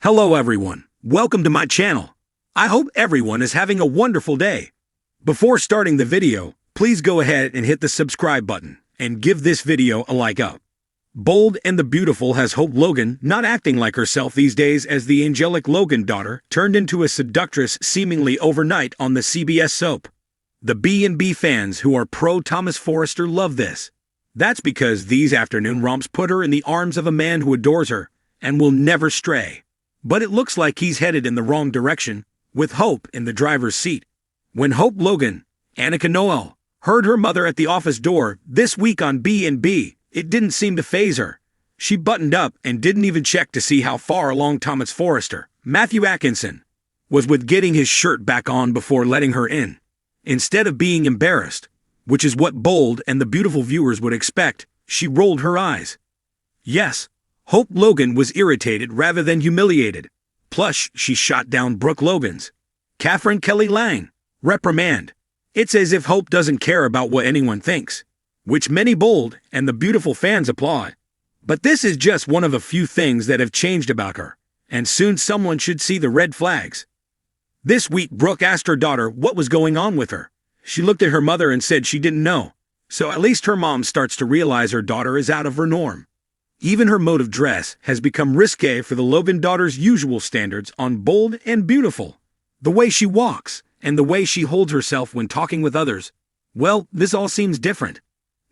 Hello everyone, welcome to my channel. I hope everyone is having a wonderful day. Before starting the video, please go ahead and hit the subscribe button and give this video a like up. Bold and the Beautiful has Hope Logan not acting like herself these days as the angelic Logan daughter turned into a seductress seemingly overnight on the CBS soap. The B&B fans who are pro Thomas Forrester love this. That's because these afternoon romps put her in the arms of a man who adores her and will never stray. But it looks like he's headed in the wrong direction, with Hope in the driver's seat. When Hope Logan, Annika Noel, heard her mother at the office door this week on B&B, it didn't seem to faze her. She buttoned up and didn't even check to see how far along Thomas Forrester, Matthew Atkinson, was with getting his shirt back on before letting her in. Instead of being embarrassed, which is what Bold and the Beautiful viewers would expect, she rolled her eyes. Yes, Hope Logan was irritated rather than humiliated. Plus, she shot down Brooke Logan's, Catherine Kelly Lang, reprimand. It's as if Hope doesn't care about what anyone thinks, which many Bold and the Beautiful fans applaud. But this is just one of a few things that have changed about her, and soon someone should see the red flags. This week, Brooke asked her daughter what was going on with her. She looked at her mother and said she didn't know, so at least her mom starts to realize her daughter is out of her norm. Even her mode of dress has become risque for the Logan daughter's usual standards on Bold and Beautiful. The way she walks, and the way she holds herself when talking with others. Well, this all seems different.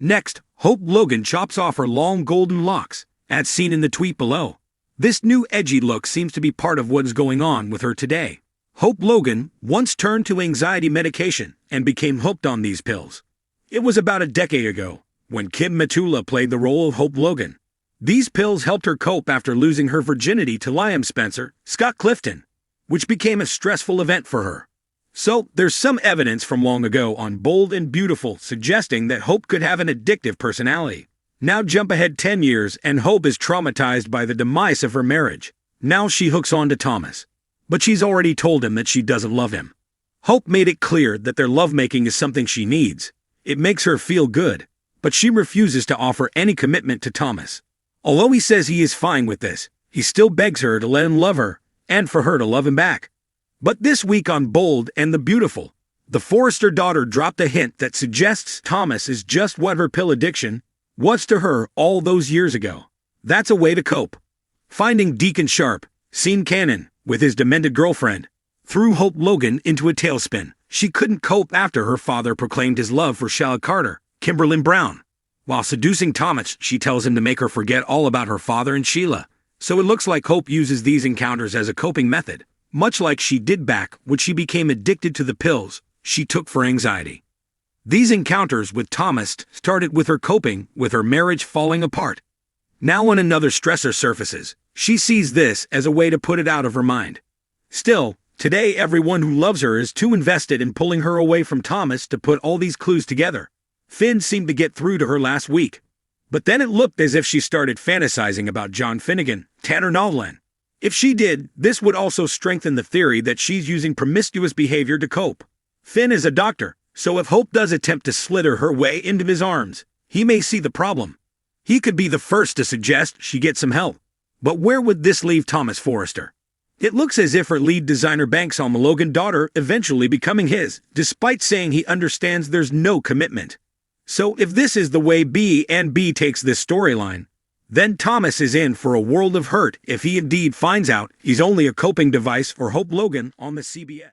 Next, Hope Logan chops off her long golden locks, as seen in the tweet below. This new edgy look seems to be part of what is going on with her today. Hope Logan once turned to anxiety medication and became hooked on these pills. It was about a decade ago, when Kim Matula played the role of Hope Logan. These pills helped her cope after losing her virginity to Liam Spencer, Scott Clifton, which became a stressful event for her. So, there's some evidence from long ago on Bold and Beautiful suggesting that Hope could have an addictive personality. Now jump ahead 10 years and Hope is traumatized by the demise of her marriage. Now she hooks on to Thomas. But she's already told him that she doesn't love him. Hope made it clear that their lovemaking is something she needs. It makes her feel good, but she refuses to offer any commitment to Thomas. Although he says he is fine with this, he still begs her to let him love her, and for her to love him back. But this week on Bold and the Beautiful, the Forrester daughter dropped a hint that suggests Thomas is just what her pill addiction was to her all those years ago. That's a way to cope. Finding Deacon Sharp, Scene Cannon, with his demented girlfriend, threw Hope Logan into a tailspin. She couldn't cope after her father proclaimed his love for Shallot Carter, Kimberlyn Brown. While seducing Thomas, she tells him to make her forget all about her father and Sheila. So it looks like Hope uses these encounters as a coping method, much like she did back when she became addicted to the pills she took for anxiety. These encounters with Thomas started with her coping with her marriage falling apart. Now when another stressor surfaces, she sees this as a way to put it out of her mind. Still, today everyone who loves her is too invested in pulling her away from Thomas to put all these clues together. Finn seemed to get through to her last week. But then it looked as if she started fantasizing about John Finnegan, Tanner Novlan. If she did, this would also strengthen the theory that she's using promiscuous behavior to cope. Finn is a doctor, so if Hope does attempt to slither her way into his arms, he may see the problem. He could be the first to suggest she get some help. But where would this leave Thomas Forrester? It looks as if her lead designer banks on the Logan daughter eventually becoming his, despite saying he understands there's no commitment. So if this is the way B&B takes this storyline, then Thomas is in for a world of hurt if he indeed finds out he's only a coping device for Hope Logan on the CBS.